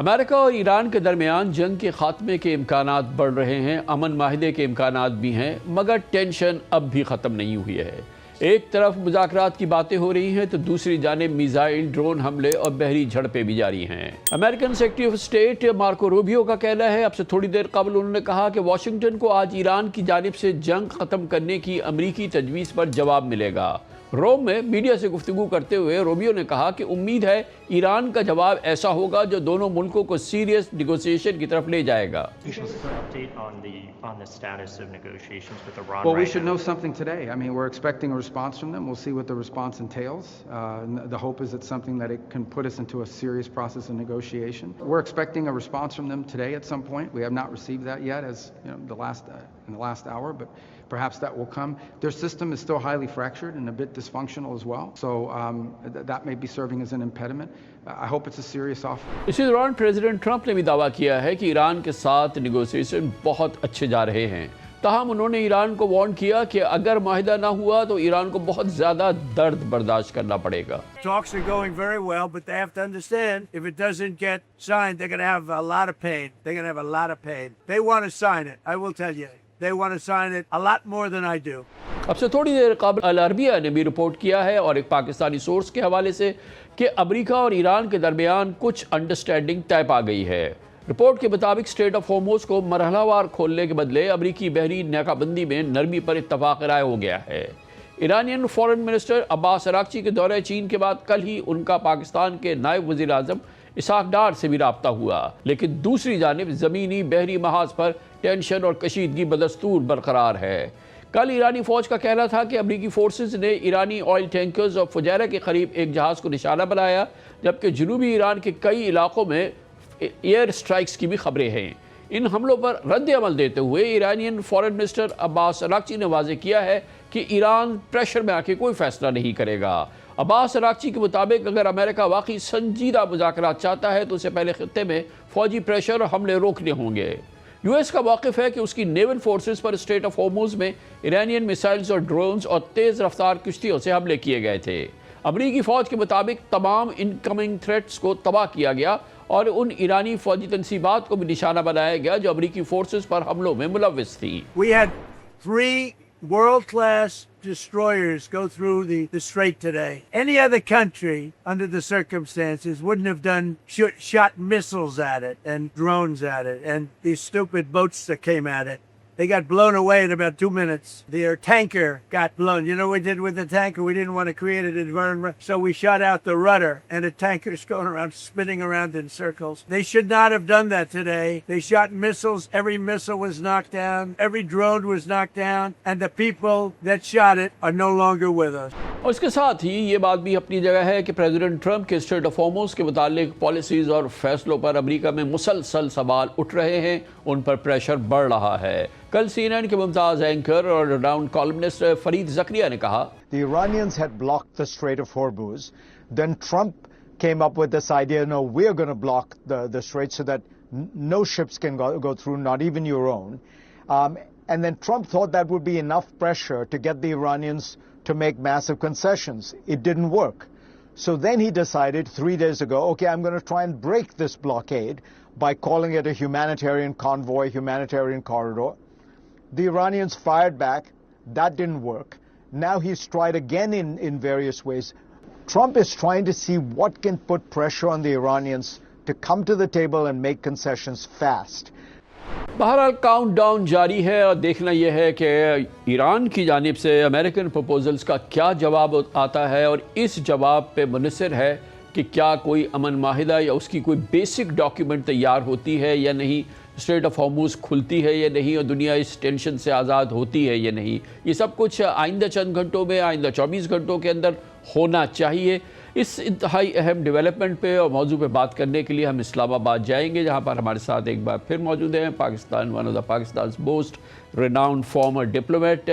امریکہ اور ایران کے درمیان جنگ کے خاتمے کے امکانات بڑھ رہے ہیں، امن معاہدے کے امکانات بھی ہیں، مگر ٹینشن اب بھی ختم نہیں ہوئی ہے۔ ایک طرف مذاکرات کی باتیں ہو رہی ہیں تو دوسری جانب میزائل، ڈرون حملے اور بحری جھڑپیں بھی جاری ہیں۔ American secretary of state Marco Rubio کا کہنا ہے، اب سے تھوڑی دیر قبل انہوں نے کہا کہ واشنگٹن کو آج ایران کی جانب سے جنگ ختم کرنے کی امریکی تجویز پر جواب ملے گا۔ روم میں میڈیا سے گفتگو کرتے ہوئے روبیو نے کہا کہ امید ہے ایران کا جواب ایسا ہوگا جو دونوں ملکوں کو سیریس نیگوسیشن کی طرف لے جائے گا۔ Well, we should know something today. I mean, we're expecting a response from them. We'll see what the response entails. The hope is it's something that it can put us into a serious process of negotiation. We're expecting a response from them today at some point. We have not received that yet, as you know, in the last hour, but perhaps that will come. Their system is still highly fractured and a bit dysfunctional as well. So that may be serving as an impediment. I hope it's a serious offer. اسی دوران president Trump نے بھی دعویٰ کیا ہے کہ ایران کے ساتھ نیگوسیشن بہت اچھے جا رہے ہیں، تاہم انہوں نے ایران کو وارن کیا کہ اگر معاہدہ نہ ہوا تو ایران کو بہت زیادہ درد برداشت کرنا پڑے گا۔ Talks are going very well, but they have to understand if it doesn't get signed, they're going to have a lot of pain. They're going to have a lot of pain. They want to sign it, I will tell you. They want to sign it a lot more than I do. اب سے تھوڑی دیر قبل العربیہ نے بھی report کیا ہے اور ایک پاکستانی سورس کے حوالے سے کہ امریکہ اور ایران کے درمیان کچھ انڈرسٹینڈنگ طے پا گئی ہے۔ رپورٹ کے مطابق اسٹریٹ آف ہارموز کو مرحلہ وار کھولنے کے بدلے امریکی بحری ناکہ بندی میں نرمی پر اتفاق رائے ہو گیا ہے۔ ایرانین فورن منسٹر عباس اراغچی کے دورہ چین کے بعد کل ہی ان کا پاکستان کے نائب وزیر اعظم اسحاق ڈار سے بھی رابطہ ہوا، لیکن دوسری جانب زمینی بحری محاذ پر ٹینشن اور کشیدگی بدستور برقرار ہے۔ کل ایرانی فوج کا کہنا تھا کہ امریکی فورسز نے ایرانی آئل ٹینکرز اور فجیرہ کے قریب ایک جہاز کو نشانہ بنایا، جبکہ جنوبی ایران کے کئی علاقوں میں ایئر سٹرائکس کی بھی خبریں ہیں۔ ان حملوں پر رد عمل دیتے ہوئے ایرانین فورن منسٹر عباس اراغچی نے واضح کیا ہے کہ ایران پریشر میں آ کے کوئی فیصلہ نہیں کرے گا۔ عباس اراغچی کے مطابق اگر امریکہ واقعی سنجیدہ مذاکرات چاہتا ہے تو اسے پہلے خطے میں فوجی پریشر اور حملے روکنے ہوں گے۔ یو ایس کا موقف ہے کہ اس کی نیول فورسز پر اسٹریٹ آف ہارموز میں ایرانین میسائلز اور ڈرونز اور تیز رفتار کشتیوں سے حملے کیے گئے تھے۔ امریکی فوج کے مطابق تمام انکمنگ تھریٹس کو تباہ کیا گیا اور ان ایرانی فوجی تنصیبات کو بھی نشانہ بنایا گیا جو امریکی فورسز پر حملوں میں ملوث تھی۔ We had 3 world-class destroyers go through the strait today. Any other country, under the circumstances, wouldn't have shot missiles at it and drones at it, and these stupid boats that came at it. They got blown away in about 2 minutes. Their tanker got blown. You know what we did with the tanker? We didn't want to create an environment, so we shot out the rudder, and the tanker's going around, spinning around in circles. They should not have done that today. They shot missiles. Every missile was knocked down. Every drone was knocked down, and the people that shot it are no longer with us. اور اس کے ساتھ ہی یہ بات بھی اپنی جگہ ہے کہ پریزیڈنٹ ٹرمپ کے اسٹریٹ آف ہارموز کے متعلق پالیسیز اور فیصلوں پر امریکہ میں مسلسل سوال اٹھ رہے ہیں، ان پر پریشر بڑھ رہا ہے۔ کل سی این این کے ممتاز اینکر اور رناؤنڈ کالمنسٹ فرید زکریا نے کہا The Iranians had blocked the Strait of Hormuz. Then Trump came up with this idea, no, we're going to block the strait so that no ships can go through, not even your own. And then Trump thought that would be enough pressure to get the Iranians to make massive concessions. It didn't work. So then he decided 3 days ago, okay, I'm going to try and break this blockade by calling it a humanitarian convoy, humanitarian corridor. The Iranians fired back. That didn't work. Now he's tried again in various ways. Trump is trying to see what can put pressure on the Iranians to come to the table and make concessions fast. بہرحال count down جاری ہے اور دیکھنا یہ ہے کہ ایران کی جانب سے امریکن پروپوزلز کا کیا جواب آتا ہے، اور اس جواب پہ منحصر ہے کہ کیا کوئی امن معاہدہ یا اس کی کوئی بیسک ڈاکیومنٹ تیار ہوتی ہے یا نہیں، اسٹریٹ آف ہارموز کھلتی ہے یا نہیں، اور دنیا اس ٹینشن سے آزاد ہوتی ہے یا نہیں۔ یہ سب کچھ آئندہ چند گھنٹوں میں، آئندہ 24 گھنٹوں کے اندر ہونا چاہیے۔ اس انتہائی اہم ڈیولپمنٹ پہ اور موضوع پہ بات کرنے کے لیے ہم اسلام آباد جائیں گے، جہاں پر ہمارے ساتھ ایک بار پھر موجود ہیں one of the Pakistan's most renowned former diplomat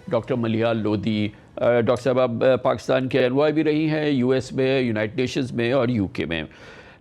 doctor Maleeha Lodhi. Doctor صاحب پاکستان کے انوائے بھی رہی ہیں، یو ایس میں، یونائٹڈ نیشنز میں اور یو کے میں۔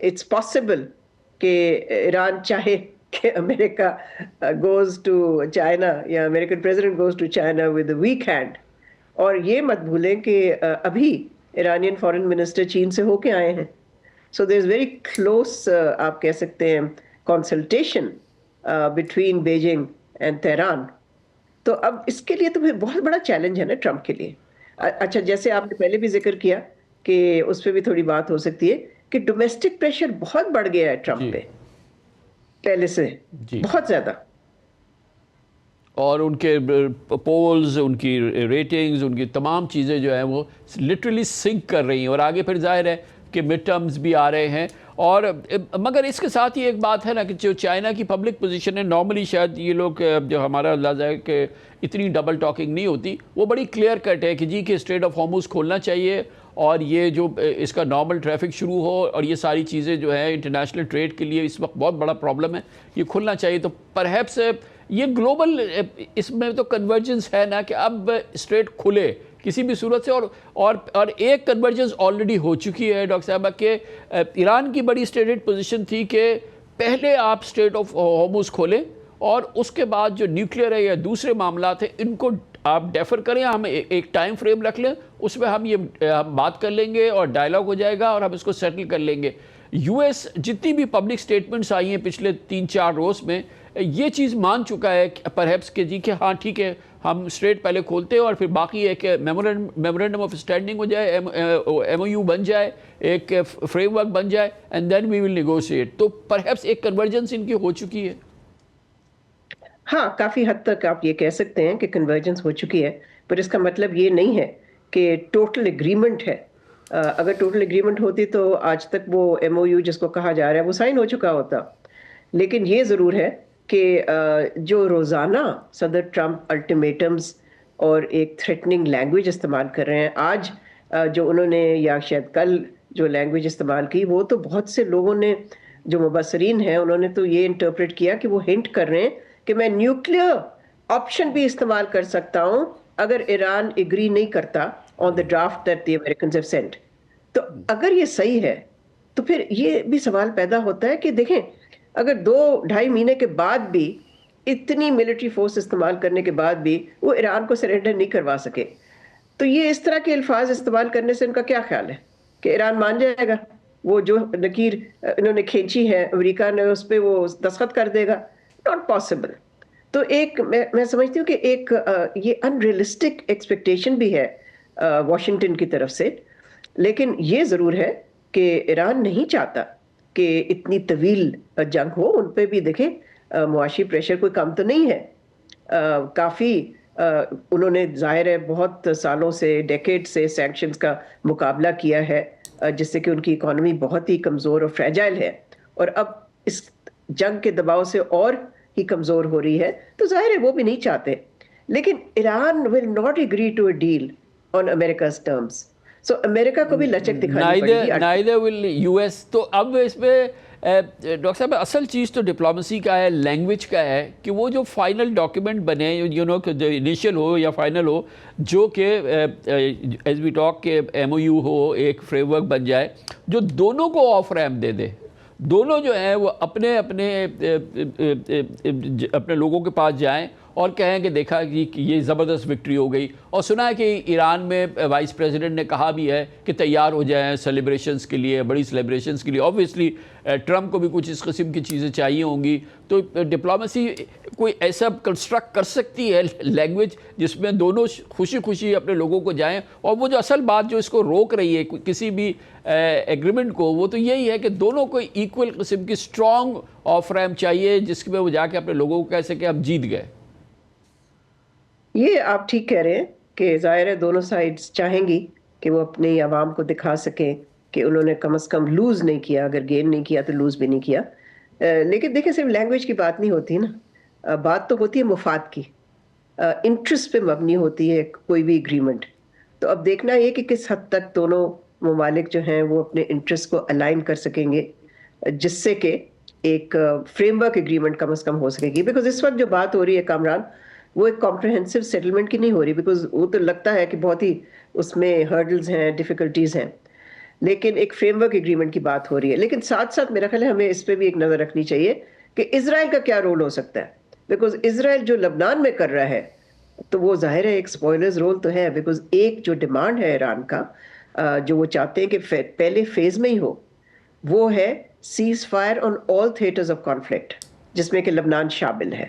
it's possible کہ ایران چاہے کہ امریکہ goes to China یا American president goes to China with a weak hand. اور یہ مت بھولیں کہ ابھی ایرانین فارن منسٹر چین سے ہو کے آئے ہیں. So there is very close آپ کہہ سکتے ہیں consultation between Beijing and Tehran. تو اب اس کے لیے تو بہت بڑا چیلنج ہے نا ٹرمپ کے لیے. اچھا جیسے آپ نے پہلے بھی ذکر کیا کہ اس پہ بھی تھوڑی بات ہو سکتی ہے کہ ڈومیسٹک پریشر بہت بڑھ گیا ہے ٹرمپ پہ پہلے سے بہت زیادہ. اور ان کے پولز، ان کی ریٹنگز، ان کی تمام چیزیں جو ہیں وہ لٹرلی سنک کر رہی ہیں. اور آگے پھر ظاہر ہے کہ مڈ ٹرمز بھی آ رہے ہیں. اور مگر اس کے ساتھ ہی ایک بات ہے نا کہ جو چائنا کی پبلک پوزیشن ہے، نارملی شاید یہ لوگ جو ہمارا اندازہ ہے کہ اتنی ڈبل ٹاکنگ نہیں ہوتی، وہ بڑی کلیئر کٹ ہے کہ جی کہ اسٹریٹ آف ہارموز کھولنا چاہیے اور یہ جو اس کا نارمل ٹریفک شروع ہو اور یہ ساری چیزیں جو ہیں انٹرنیشنل ٹریڈ کے لیے اس وقت بہت بڑا پرابلم ہے، یہ کھلنا چاہیے. تو پرہیپس یہ گلوبل اس میں تو کنورجنس ہے نا کہ اب اسٹریٹ کھلے کسی بھی صورت سے. اور ایک کنورجنس آلریڈی ہو چکی ہے ڈاکٹر صاحبہ کہ ایران کی بڑی اسٹیٹڈ پوزیشن تھی کہ پہلے آپ اسٹریٹ آف ہارموز کھولیں اور اس کے بعد جو نیوکلیئر ہے یا دوسرے معاملات ہیں ان کو آپ ڈیفر کریں، ہم ایک ٹائم فریم رکھ لیں، اس میں ہم بات کر لیں گے اور ڈائلاگ ہو جائے گا اور ہم اس کو سیٹل کر لیں گے. یو ایس جتنی بھی پبلک سٹیٹمنٹس آئی ہیں پچھلے 3-4 روز میں یہ چیز مان چکا ہے پرہیپس کہ جی کہ ہاں ٹھیک ہے ہم اسٹریٹ پہلے کھولتے ہیں اور پھر باقی ہے کہ میمورنڈم آف اسٹینڈنگ ہو جائے، ایم او یو بن جائے، ایک فریم ورک بن جائے and then we will negotiate. تو پرہیپس ایک کنورجنس ان کی ہو چکی ہے. ہاں کافی حد تک آپ یہ کہہ سکتے ہیں کہ کنورجنس ہو چکی ہے، پر اس کا مطلب یہ نہیں ہے کہ ٹوٹل اگریمنٹ ہے. اگر ٹوٹل اگریمنٹ ہوتی تو آج تک وہ ایم او یو جس کو کہا جا رہا ہے وہ سائن ہو چکا ہوتا. لیکن یہ ضرور ہے کہ جو روزانہ صدر ٹرمپ الٹیمیٹمز اور ایک تھریٹننگ لینگویج استعمال کر رہے ہیں، آج جو انہوں نے یا شاید کل جو لینگویج استعمال کی، وہ تو بہت سے لوگوں نے جو مبصرین ہیں انہوں نے تو یہ انٹرپریٹ کیا کہ وہ ہنٹ کر رہے ہیں کہ میں نیوکلیئر آپشن بھی استعمال کر سکتا ہوں اگر ایران ایگری نہیں کرتا on the draft that the Americans have sent. تو اگر یہ صحیح ہے تو پھر یہ بھی سوال پیدا ہوتا ہے کہ دیکھیں اگر 2-2.5 مہینے کے بعد بھی اتنی ملٹری فورس استعمال کرنے کے بعد بھی وہ ایران کو سرنڈر نہیں کروا سکے، تو یہ اس طرح کے الفاظ استعمال کرنے سے ان کا کیا خیال ہے کہ ایران مان جائے گا؟ وہ جو لکیر انہوں نے کھینچی ہے امریکہ نے اس پہ وہ دستخط کر دے گا؟ Not possible. تو ایک میں سمجھتی ہوں کہ ایک یہ ان ریئلسٹک ایکسپیکٹیشن بھی ہے واشنگٹن کی طرف سے. لیکن یہ ضرور ہے کہ ایران نہیں چاہتا کہ اتنی طویل جنگ ہو. ان پہ بھی دیکھیں معاشی پریشر کوئی کم تو نہیں ہے. کافی انہوں نے ظاہر ہے بہت سالوں سے ڈیکیڈ سے سینکشنز کا مقابلہ کیا ہے جس سے کہ ان کی اکانومی بہت ہی کمزور اور فریجائل ہے، اور اب اس جنگ کے دباؤ سے اور ہی کمزور ہو رہی ہے. تو ظاہر ہے وہ بھی نہیں چاہتے. لیکن Iran will not agree to a deal on America's terms. So امریکہ کو بھی لچک دکھانی پڑے گی. neither will US. تو اب اس میں ڈاکٹر صاحب اصل چیز تو ڈپلومیسی کا ہے، لینگویج کا ہے کہ وہ جو فائنل ڈاکیومنٹ بنے یو نو کہ جو انیشیل ہو یا فائنل ہو، جو کہ ایز وی ٹاک کہ ایم او یو ہو، ایک فریم ورک بن جائے جو دونوں کو آف ریمپ دے دے. دونوں جو ہیں وہ اپنے لوگوں کے پاس جائیں اور کہیں کہ دیکھا کہ یہ زبردست وکٹری ہو گئی. اور سنا ہے کہ ایران میں وائس پریزیڈنٹ نے کہا بھی ہے کہ تیار ہو جائیں سیلیبریشنز کے لیے، بڑی سیلیبریشنز کے لیے. آبویسلی ٹرمپ کو بھی کچھ اس قسم کی چیزیں چاہیے ہوں گی. تو ڈپلومیسی کوئی ایسا کنسٹرکٹ کر سکتی ہے لینگویج جس میں دونوں خوشی خوشی اپنے لوگوں کو جائیں. اور وہ جو اصل بات جو اس کو روک رہی ہے کسی بھی ایگریمنٹ کو، وہ تو یہی ہے کہ دونوں کو ایکول قسم کی اسٹرانگ آف ریمپ چاہیے جس میں وہ جا کے اپنے لوگوں کو کہہ سکے ہم جیت گئے. یہ آپ ٹھیک کہہ رہے ہیں کہ ظاہر ہے دونوں سائڈز چاہیں گی کہ وہ اپنی عوام کو دکھا سکیں کہ انہوں نے کم از کم لوز نہیں کیا، اگر گین نہیں کیا تو لوز بھی نہیں کیا. لیکن دیکھیں صرف لینگویج کی بات نہیں ہوتی نا، بات تو ہوتی ہے مفاد کی، انٹرسٹ پہ مبنی ہوتی ہے کوئی بھی اگریمنٹ. تو اب دیکھنا یہ کہ کس حد تک دونوں ممالک جو ہیں وہ اپنے انٹرسٹ کو الائن کر سکیں گے جس سے کہ ایک فریم ورک اگریمنٹ کم از کم ہو سکے گی. بیکاز اس وقت جو بات ہو رہی ہے کامران وہ ایک کمپریہنسو سیٹلمنٹ کی نہیں ہو رہی، بیکاز وہ تو لگتا ہے کہ بہت ہی اس میں ہرڈلز ہیں، ڈیفیکلٹیز ہیں. لیکن ایک فریم ورک ایگریمنٹ کی بات ہو رہی ہے. لیکن ساتھ ساتھ میرا خیال ہے ہمیں اس پہ بھی ایک نظر رکھنی چاہیے کہ اسرائیل کا کیا رول ہو سکتا ہے, بیکاز اسرائیل جو لبنان میں کر رہا ہے تو وہ ظاہر ہے ایک سپوائلرز رول تو ہے, بیکاز ایک جو ڈیمانڈ ہے ایران کا جو وہ چاہتے ہیں کہ پہلے فیز میں ہی ہو, وہ ہے cease fire on all theatres of conflict, جس میں کہ لبنان شامل ہے.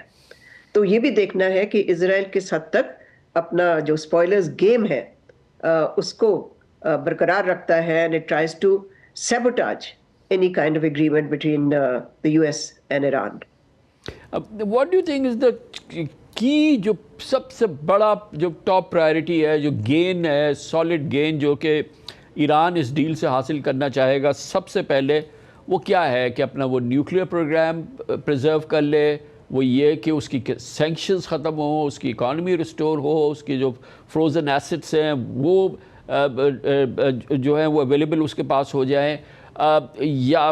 تو یہ بھی دیکھنا ہے کہ اسرائیل کس حد تک اپنا جو سپوائلرز گیم ہے اس کو برقرار رکھتا ہے, and it tries to sabotage any kind of agreement between the US and Iran. What do you think is the key, جو سب سے بڑا جو ٹاپ پرائرٹی ہے, جو گین ہے, سالڈ گین جو کہ ایران اس ڈیل سے حاصل کرنا چاہے گا, سب سے پہلے وہ کیا ہے؟ کہ اپنا وہ نیوکلیئر پروگرام پریزرو کر لے, وہ یہ کہ اس کی سینکشنز ختم ہوں, اس کی اکانومی ریسٹور ہو, اس کی جو فروزن ایسٹس ہیں وہ جو ہیں وہ اویلیبل اس کے پاس ہو جائیں, یا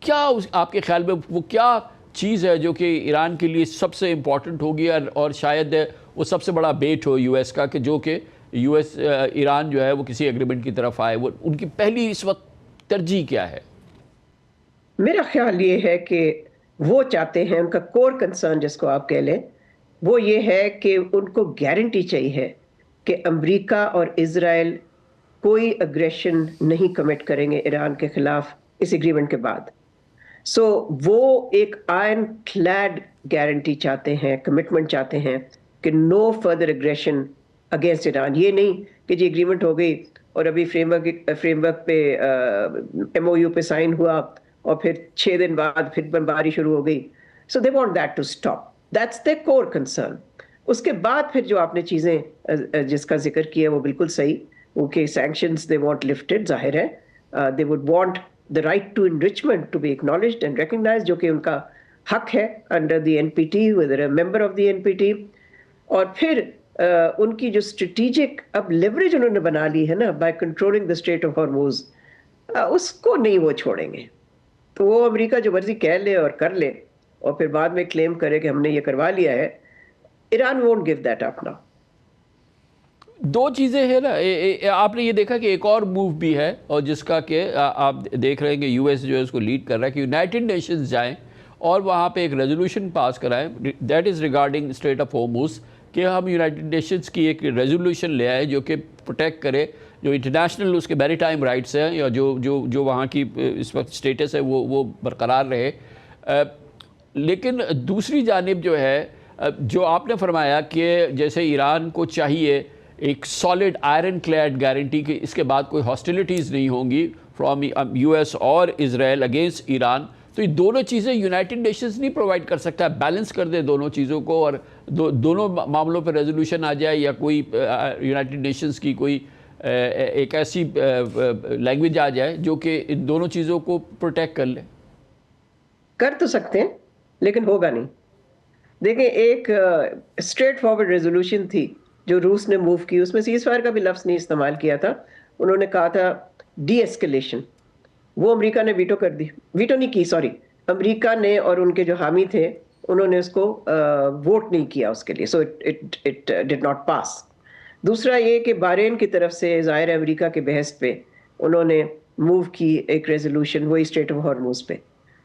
کیا آپ کے خیال میں وہ کیا چیز ہے جو کہ ایران کے لیے سب سے امپورٹنٹ ہوگی, اور شاید وہ سب سے بڑا بیٹ ہو یو ایس کا, کہ جو کہ یو ایس ایران جو ہے وہ کسی ایگریمنٹ کی طرف آئے, وہ ان کی پہلی اس وقت ترجیح کیا ہے؟ میرا خیال یہ ہے کہ وہ چاہتے ہیں, ان کا کور کنسرن جس کو آپ کہہ لیں, وہ یہ ہے کہ ان کو گارنٹی چاہیے کہ امریکہ اور اسرائیل کوئی اگریشن نہیں کمٹ کریں گے ایران کے خلاف اس ایگریمنٹ کے بعد. سو وہ ایک آئرن کلیڈ گارنٹی چاہتے ہیں, کمٹمنٹ چاہتے ہیں کہ نو فردر اگریشن اگینسٹ ایران. یہ نہیں کہ جی ایگریمنٹ ہو گئی اور ابھی فریم ورک پہ ایم او یو پہ سائن ہوا اور پھر 6 دن بعد پھر بمباری شروع ہو گئی. So they want that to stop, that's the core concern. اس کے بعد پھر جو آپ نے چیزیں جس کا ذکر کیا وہ بالکل صحیح, وہ کہ سینکشنز دے وانٹ لفٹڈ, ظاہر ہے they would want the right to enrichment to be acknowledged and recognized, جو کہ ان کا حق ہے under the NPT, whether a member of the NPT. اور پھر ان کی جو اسٹریٹجک اب لیوریج انہوں نے بنا لی ہے نا by controlling the Strait of Hormuz, اس کو نہیں وہ چھوڑیں گے. تو وہ امریکہ جو مرضی کہہ لے اور کر لے اور پھر بعد میں کلیم کرے کہ ہم نے یہ کروا لیا ہے, Iran won't give that up now. دو چیزیں ہیں نا, آپ نے یہ دیکھا کہ ایک اور موو بھی ہے, اور جس کا کہ آپ دیکھ رہے ہیں کہ یو ایس جو ہے اس کو لیڈ کر رہا ہے, کہ یونائٹڈ نیشنز جائیں اور وہاں پہ ایک ریزولوشن پاس کرائیں, that is regarding strait of Hormuz, کہ ہم یونائٹڈ نیشنز کی ایک ریزولوشن لے آئے جو کہ پروٹیکٹ کرے جو انٹرنیشنل اس کے میری ٹائم رائٹس ہیں, یا جو وہاں کی اس وقت اسٹیٹس ہے وہ برقرار رہے. لیکن دوسری جانب جو ہے, جو آپ نے فرمایا کہ جیسے ایران کو چاہیے ایک سالڈ آئرن کلیڈ گارنٹی کہ اس کے بعد کوئی ہاسٹیلیٹیز نہیں ہوں گی فرام یو ایس اور اسرائیل اگینسٹ ایران, تو یہ دونوں چیزیں یونائٹڈ نیشنز نہیں پرووائڈ کر سکتا. بیلنس کر دے دونوں چیزوں کو اور دونوں معاملوں پہ ریزولوشن آ جائے, یا کوئی یونائٹڈ نیشنز کی کوئی ایک ایسی لینگویج آ جائے جو کہ ان دونوں چیزوں کو پروٹیکٹ کر لے. کر تو سکتے ہیں لیکن ہوگا نہیں. دیکھیں ایک اسٹریٹ فارورڈ ریزولوشن تھی جو روس نے موو کی, اس میں سیز فائر کا بھی لفظ نہیں استعمال کیا تھا, انہوں نے کہا تھا ڈی ایسکلیشن. وہ امریکہ نے ویٹو کر دی, ویٹو نہیں کی سوری, امریکہ نے اور ان کے جو حامی تھے انہوں نے اس کو ووٹ نہیں کیا اس کے لیے, so it did not pass. دوسرا یہ کہ بحرین کی طرف سے ظاہر ہے امریکہ کے بحث پہ انہوں نے موو کی ایک ریزولوشن وہی اسٹریٹ آف ہارموز پہ.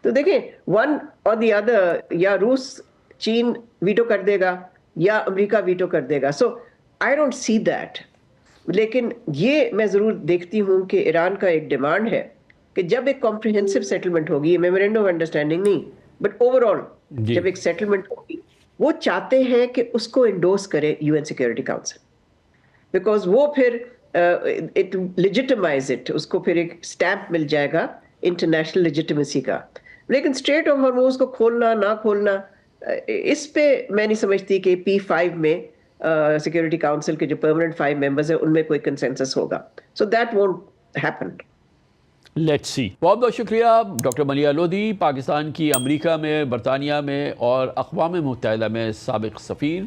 تو دیکھیں ون اور دی ادر, یا روس چین ویٹو کر دے گا یا امریکہ ویٹو کر دے گا. سو آئی ڈونٹ سی دیٹ. لیکن یہ میں ضرور دیکھتی ہوں کہ ایران کا ایک ڈیمانڈ ہے کہ جب ایک کمپریہنسو سیٹلمنٹ ہوگی, یہ میمورینڈم آف انڈرسٹینڈنگ نہیں بٹ اوور آل جب ایک سیٹلمنٹ ہوگی, وہ چاہتے ہیں کہ اس کو انڈورس کرے U N security council, because وہ پھر اٹ لیجیٹمائز اٹ, اس کو پھر ایک اسٹیمپ مل جائے گا انٹرنیشنل لیجیٹمیسی کا. لیکن اسٹریٹ آف ہارموز کو کھولنا نہ کھولنا, اس پہ میں نہیں سمجھتی کہ P5 میں سیکورٹی کاؤنسل کے جو پرماننٹ 5 ممبرز ہیں ان میں کوئی کنسنسس ہوگا. So that won't happen. Let's see. بہت بہت شکریہ ڈاکٹر ملیحہ لودھی, پاکستان کی امریکہ میں, برطانیہ میں اور اقوام متحدہ میں سابق سفیر.